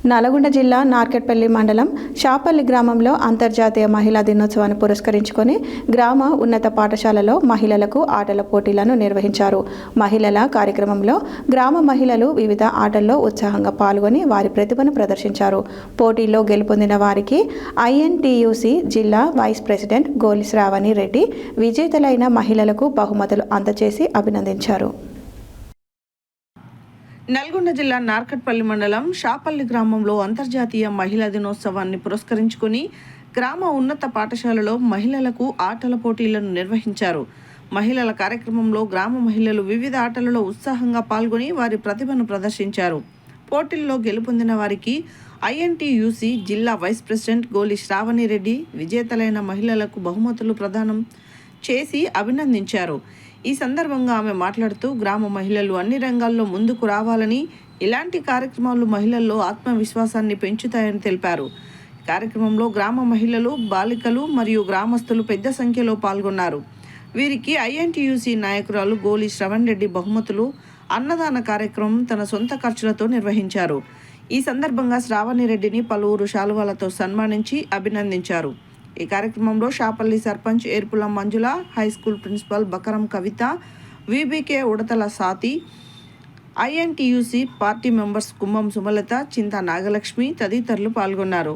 నల్గొండ జిల్లా నార్కెట్పల్లి మండలం షాపల్లి గ్రామంలో అంతర్జాతీయ మహిళా దినోత్సవాన్ని పురస్కరించుకొని గ్రామ ఉన్నత పాఠశాలలో మహిళలకు ఆటల పోటీలను నిర్వహించారు. మహిళల కార్యక్రమంలో గ్రామ మహిళలు వివిధ ఆటల్లో ఉత్సాహంగా పాల్గొని వారి ప్రతిభను ప్రదర్శించారు. పోటీల్లో గెలుపొందిన వారికి ఐఎన్టీయూసీ జిల్లా వైస్ ప్రెసిడెంట్ గోలి శ్రావణి రెడ్డి విజేతలైన మహిళలకు బహుమతులు అందజేసి అభినందించారు. నల్గొండ జిల్లా నార్కట్పల్లి మండలం షాపల్లి గ్రామంలో అంతర్జాతీయ మహిళా దినోత్సవాన్ని పురస్కరించుకుని గ్రామ ఉన్నత పాఠశాలలో మహిళలకు ఆటల పోటీలను నిర్వహించారు. మహిళల కార్యక్రమంలో గ్రామ మహిళలు వివిధ ఆటలలో ఉత్సాహంగా పాల్గొని వారి ప్రతిభను ప్రదర్శించారు. పోటీల్లో గెలుపొందిన వారికి ఐఎన్టీయూసీ జిల్లా వైస్ ప్రెసిడెంట్ గోలి శ్రావణి రెడ్డి విజేతలైన మహిళలకు బహుమతులు ప్రదానం చేసి అభినందించారు. ఈ సందర్భంగా ఆమె మాట్లాడుతూ గ్రామ మహిళలు అన్ని రంగాల్లో ముందుకు రావాలని, ఇలాంటి కార్యక్రమాలు మహిళల్లో ఆత్మవిశ్వాసాన్ని పెంచుతాయని తెలిపారు. కార్యక్రమంలో గ్రామ మహిళలు, బాలికలు మరియు గ్రామస్తులు పెద్ద సంఖ్యలో పాల్గొన్నారు. వీరికి ఐఎన్టీయూసీ నాయకురాలు గోలి శ్రవణ్ రెడ్డి బహుమతులు, అన్నదాన కార్యక్రమం తన సొంత ఖర్చులతో నిర్వహించారు. ఈ సందర్భంగా శ్రావణి రెడ్డిని పలువురు శాలువాలతో సన్మానించి అభినందించారు. ఈ కార్యక్రమంలో షాపల్లి సర్పంచ్ ఏర్పుల మంజుల, హైస్కూల్ ప్రిన్సిపల్ బకరం కవిత, వీబీకే ఉడతల సాతి, ఐఎన్టీయూసీ పార్టీ మెంబర్స్ కుంభం సుమలత, చింతా నాగలక్ష్మి తదితరులు పాల్గొన్నారు.